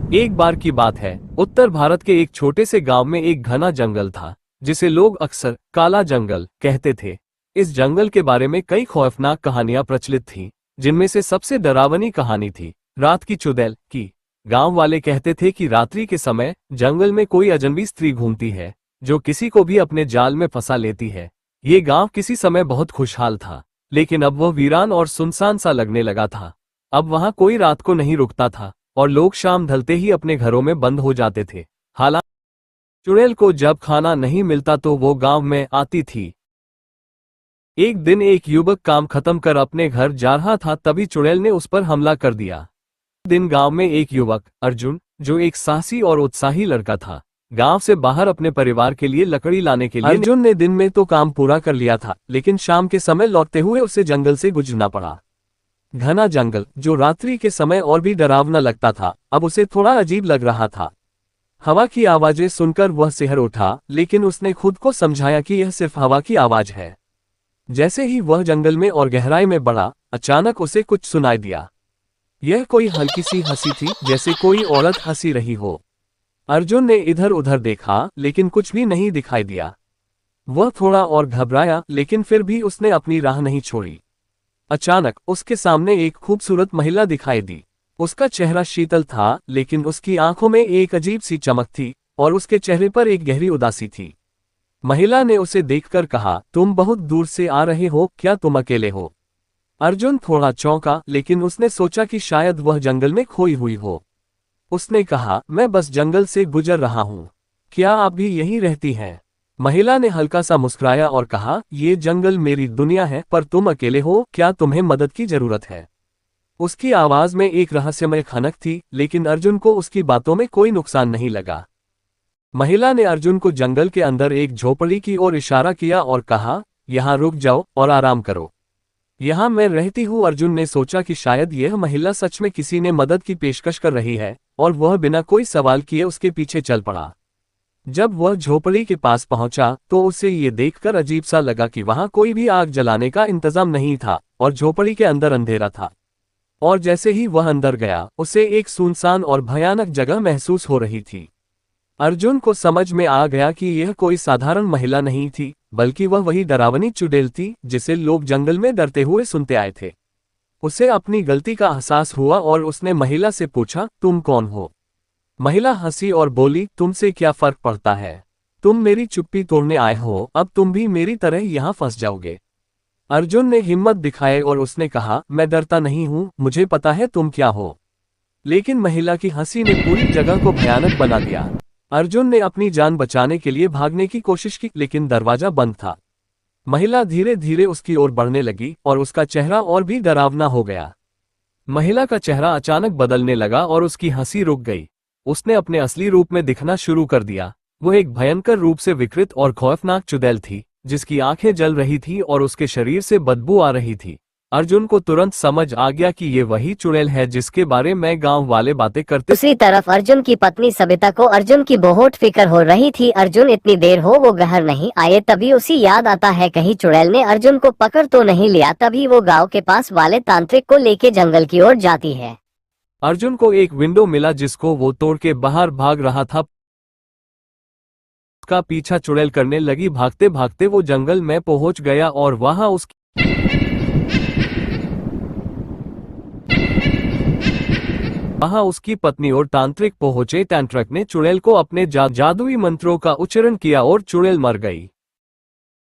एक बार की बात है, उत्तर भारत के एक छोटे से गांव में एक घना जंगल था, जिसे लोग अक्सर काला जंगल कहते थे। इस जंगल के बारे में कई खौफनाक कहानियां प्रचलित थीं, जिनमें से सबसे डरावनी कहानी थी रात की चुड़ैल की। गांव वाले कहते थे कि रात्रि के समय जंगल में कोई अजनबी स्त्री घूमती है, जो किसी को भी अपने जाल में फंसा लेती है। ये गांव किसी समय बहुत खुशहाल था, लेकिन अब वह वीरान और सुनसान सा लगने लगा था। अब वहां कोई रात को नहीं रुकता था और लोग शाम ढलते ही अपने घरों में बंद हो जाते थे। हालांकि चुड़ैल को जब खाना नहीं मिलता तो वो गांव में आती थी। एक दिन एक युवक काम खत्म कर अपने घर जा रहा था, तभी चुड़ैल ने उस पर हमला कर दिया। दिन गांव में एक युवक अर्जुन, जो एक साहसी और उत्साही लड़का था, गांव से बाहर अपने परिवार के लिए लकड़ी लाने के लिए अर्जुन ने दिन में तो काम पूरा कर लिया था, लेकिन शाम के समय लौटते हुए उसे जंगल से गुजरना पड़ा। घना जंगल, जो रात्रि के समय और भी डरावना लगता था, अब उसे थोड़ा अजीब लग रहा था। हवा की आवाजें सुनकर वह सिहर उठा, लेकिन उसने खुद को समझाया कि यह सिर्फ हवा की आवाज है। जैसे ही वह जंगल में और गहराई में बढ़ा, अचानक उसे कुछ सुनाई दिया। यह कोई हल्की सी हंसी थी, जैसे कोई औरत हंसी रही हो। अर्जुन ने इधर उधर देखा, लेकिन कुछ भी नहीं दिखाई दिया। वह थोड़ा और घबराया, लेकिन फिर भी उसने अपनी राह नहीं छोड़ी। अचानक उसके सामने एक खूबसूरत महिला दिखाई दी। उसका चेहरा शीतल था, लेकिन उसकी आंखों में एक अजीब सी चमक थी और उसके चेहरे पर एक गहरी उदासी थी। महिला ने उसे देखकर कहा, तुम बहुत दूर से आ रहे हो, क्या तुम अकेले हो? अर्जुन थोड़ा चौंका, लेकिन उसने सोचा कि शायद वह जंगल में खोई हुई हो। उसने कहा, मैं बस जंगल से गुजर रहा हूँ, क्या आप भी यहीं रहती हैं? महिला ने हल्का सा मुस्कुराया और कहा, ये जंगल मेरी दुनिया है, पर तुम अकेले हो, क्या तुम्हें मदद की जरूरत है? उसकी आवाज में एक रहस्यमय खनक थी, लेकिन अर्जुन को उसकी बातों में कोई नुकसान नहीं लगा। महिला ने अर्जुन को जंगल के अंदर एक झोपड़ी की ओर इशारा किया और कहा, यहाँ रुक जाओ और आराम करो, यहाँ मैं रहती हूँ। अर्जुन ने सोचा कि शायद यह महिला सच में किसी ने मदद की पेशकश कर रही है, और वह बिना कोई सवाल किए उसके पीछे चल पड़ा। जब वह झोपड़ी के पास पहुंचा तो उसे ये देखकर अजीब सा लगा कि वहां कोई भी आग जलाने का इंतजाम नहीं था और झोपड़ी के अंदर अंधेरा था। और जैसे ही वह अंदर गया, उसे एक सुनसान और भयानक जगह महसूस हो रही थी। अर्जुन को समझ में आ गया कि यह कोई साधारण महिला नहीं थी, बल्कि वह वही डरावनी चुड़ैल थी जिसे लोग जंगल में डरते हुए सुनते आए थे। उसे अपनी गलती का एहसास हुआ और उसने महिला से पूछा, तुम कौन हो? महिला हंसी और बोली, तुमसे क्या फर्क पड़ता है? तुम मेरी चुप्पी तोड़ने आए हो, अब तुम भी मेरी तरह यहाँ फंस जाओगे। अर्जुन ने हिम्मत दिखाई और उसने कहा, मैं डरता नहीं हूँ, मुझे पता है तुम क्या हो। लेकिन महिला की हंसी ने पूरी जगह को भयानक बना दिया। अर्जुन ने अपनी जान बचाने के लिए भागने की कोशिश की, लेकिन दरवाजा बंद था। महिला धीरे धीरे उसकी ओर बढ़ने लगी और उसका चेहरा और भी डरावना हो गया। महिला का चेहरा अचानक बदलने लगा और उसकी हंसी रुक गई। उसने अपने असली रूप में दिखना शुरू कर दिया। वह एक भयंकर रूप से विकृत और खौफनाक चुड़ैल थी, जिसकी आंखें जल रही थी और उसके शरीर से बदबू आ रही थी। अर्जुन को तुरंत समझ आ गया कि ये वही चुड़ैल है जिसके बारे में गांव वाले बातें करते। दूसरी तरफ अर्जुन की पत्नी सविता को अर्जुन की बहुत फिक्र हो रही थी। अर्जुन इतनी देर हो वो घर नहीं आए, तभी उसी याद आता है कहीं चुड़ैल ने अर्जुन को पकड़ तो नहीं लिया। तभी वो गांव के पास वाले तांत्रिक को लेके जंगल की ओर जाती है। अर्जुन को एक विंडो मिला जिसको वो तोड़ के बाहर भाग रहा था। उसका पीछा चुड़ैल करने लगी। भागते भागते वो जंगल में पहुंच गया और वहां उसकी पत्नी और तांत्रिक पहुंचे। तांत्रिक ने चुड़ैल को अपने जादुई मंत्रों का उच्चारण किया और चुड़ैल मर गई।